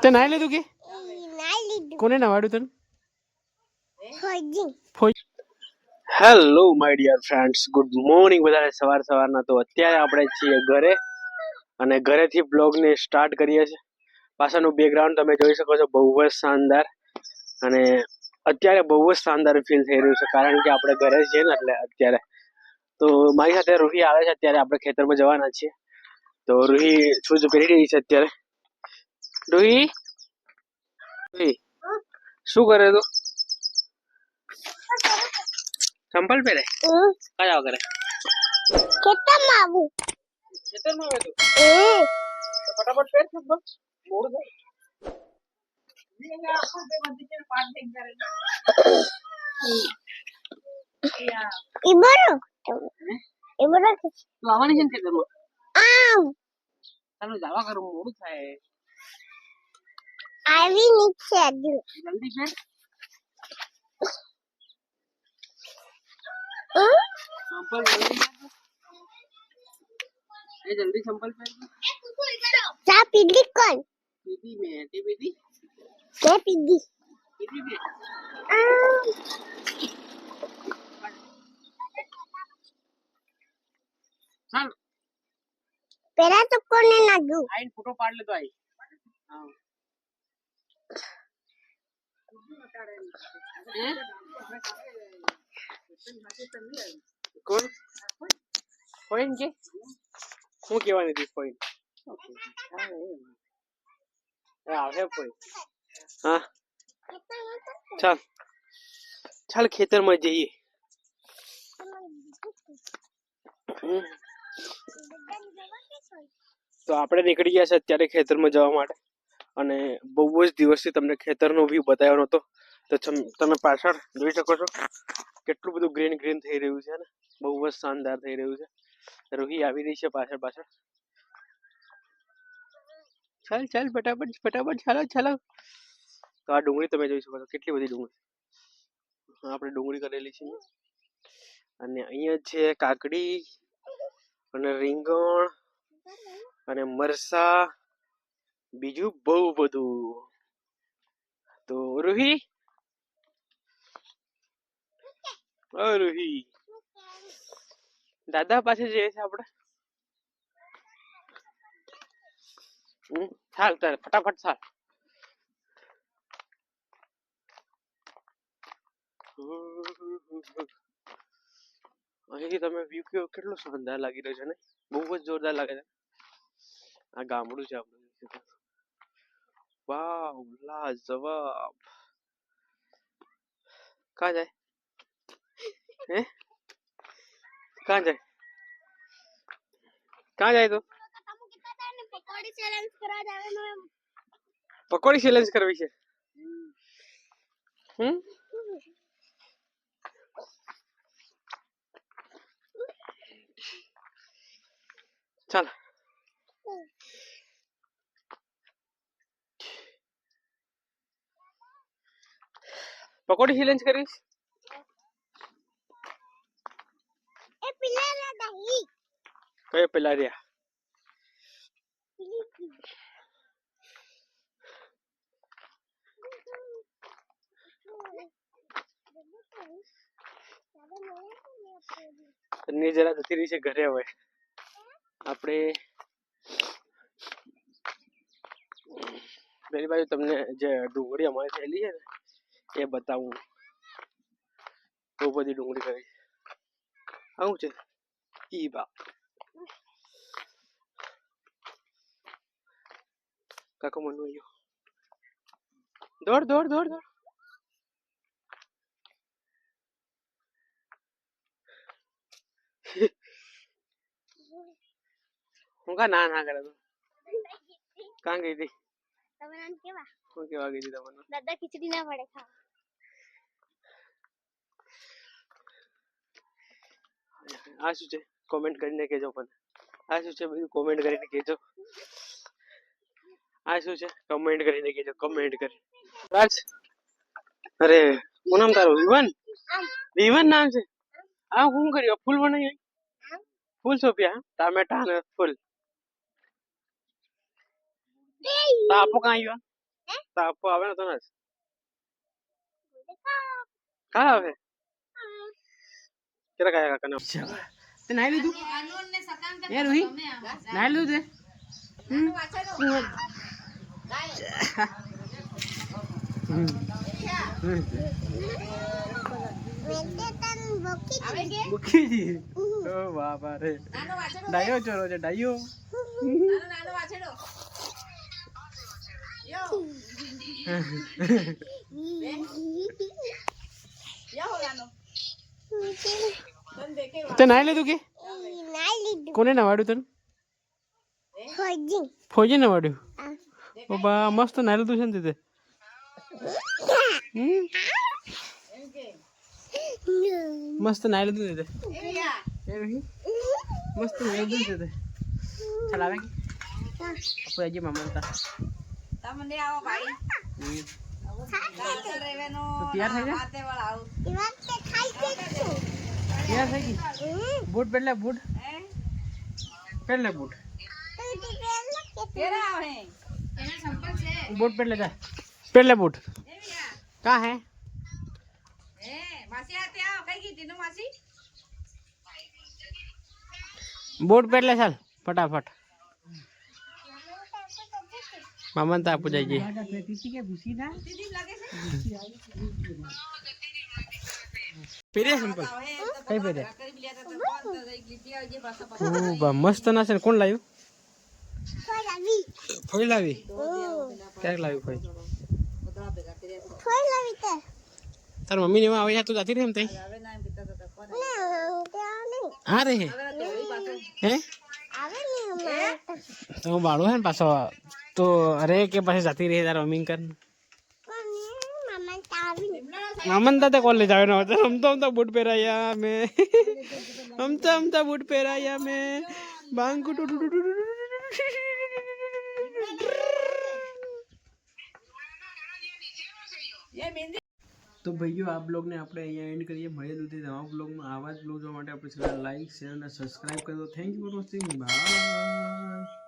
તે નાઈ લીધું કે કોને નવાડ્યું તને? Hello my dear friends, good morning બધાને સવારના. તો અત્યારે આપણે છીએ ઘરે અને ઘરેથી બ્લોગને સ્ટાર્ટ કરીએ છીએ. પાછળનું બેકગ્રાઉન્ડ તમે જોઈ શકો છો, બહુ જ શાનદાર. અને અત્યારે બહુ જ શાનદાર ફીલ થઈ રહ્યું છે કારણ કે આપણે ઘરે છીએ ને એટલે અત્યારે. તો મારી સાથે રૂહી આવે છે. અત્યારે આપણે ખેતરમાં જવાના છીએ. તો રૂહી શું કરી રહી છે અત્યારે? રૂહી શું કરે તું? ચંપલ પહેરે કયા વગરે ખેતરમાં આવું ખેતરમાં આવે તું તો ફટાફટ પહેર ચંપલ મોડ થાય આવવાની છે ને ખેતરમાં ચાલો જવા કરું મોડું થાય આવી નીચે જલ્દી પહેર चंपल जल्दी चंपल पहन पीली कौन पीली में पीली मैं पीली पीली में चल पहला तो कोने ना दू आई फोटो पाड़ ले तो आई हां કોણ પોઈન્ટ કે હું કહેવાની હતી પોઈન્ટ આવે પોઈન્ટ હા ચાલ ચાલ ખેતરમાં જઈએ તો આપણે નીકળી ગયા છે અત્યારે ખેતરમાં જવા માટે અને બહુ જ દિવસથી તમને ખેતરનો વ્યૂ બતાવ્યો નહોતો તો તમે પાછળ જોઈ શકો છો કેટલું બધું ગ્રીન ગ્રીન થઈ રહ્યું છે ને બહુ જ શાનદાર થઈ રહ્યું છે રૂહી આવી રહી છે પાછળ ચાલ ચાલ ફટાફટ ચાલો તો આ ડુંગળી તમે જોઈ શકો છો કેટલી બધી ડુંગળી આપણે ડુંગળી કરેલી છે અને અહીંયા છે કાકડી અને રીંગણ અને મરસા બીજું બહુ બધું તો રૂહી દાદા પાસે જઈએ છે આપણે ચાલ તારે ફટાફટ ચાલ અહીંથી તમે વ્યૂ કયો કેટલો શાનદાર લાગી રહ્યો છે ને બહુ જ જોરદાર લાગે છે આ ગામડું છે આપણું વાવ લાજવાબ ક્યાં જાય હે ક્યાં જાય તો પકોડી ચેલેન્જ કરવી છે ચાલ પકોડી ચેલેન્જ કરીશ કયો પેલા રહ્યા જરા જતી રહી છે ઘરે હવે આપણે પેલી બાજુ તમને જે ડુંગળી અમારી થયેલી છે ને એ બતાવું બહુ બધી ડુંગળી કરી આવું છે ઈ બાપ કાકો મનુ આવ્યો દોડ હું કા ના કરે તો કાં ગઈ હતી તમને કેવા હું કેવા ગઈ હતી તમને દાદા ખીચડી ના પડે ખાવા આ શું છે કોમેન્ટ કરીને કહેજો પણ આ શું છે બધું કોમેન્ટ કરીને કહેજો આ શું છે કમેન્ટ કરીને કહેજો કમેન્ટ કરી રાજ અરે શું નામ તારું વિવન વિવન નામ છે આ શું કર્યું ફૂલ બનાવી ફૂલ સોપ્યા ટામેટા ને ફૂલ તાપો કાં આવ્યો તાપો આવે ને તો ને કા આવે કેટલા કાયા કાકા ને તે નાઈ લીધું એ રોહી નાઈ લીધું તે બુકીજી ઓ બાપા રે ડાયો ચોરો છે ડાયો નાનો વાછડો યો યો નાનો તે નાઈ લીધું કે નાઈ લીધું કોને નવાડ્યું તને ફોજી નવાડ્યું ઓ બા મસ્ત નાઈ લીધું છે ને તે મસ્ત નાઈ લીધું તે મસ્ત નાઈ લીધું તે ચાલ આવે કે આપણે આજે મામા હતા તમને આવો ભાઈ તૈયાર થઈ ગયા તૈયાર થઈ ગઈ બૂટ પહેરલે બૂટ પહેરલે બૂટ बूट पहन ले जा पहन ले बूट कहाँ है बूट पहन ले चल फटाफट मामन तो आपको जाइए पहले सिंपल कहीं पहले मस्त ना से कौन लायु फोई लावी क्या लावी फोई लावी तार मम्मी ने आवे तो जाती रही हम तई आ रे हैं तो बाड़ो है पासो तो अरे के पास जाती रही तार मम्मी कर मामन दादा कॉल ले जावे ना हम तो बूट पहराया मैं हम तो बूट पहराया मैं बांग टू तो भाइयों आप लोग ने अपने यहाँ एंड करिए મળીએ દૂધી નવા બ્લોગમાં આવા જ બ્લોગ જોવા માટે આપણે ચેનલ લાઈક શેર અને સબસ્ક્રાઇબ કરી દો thank you for watching bye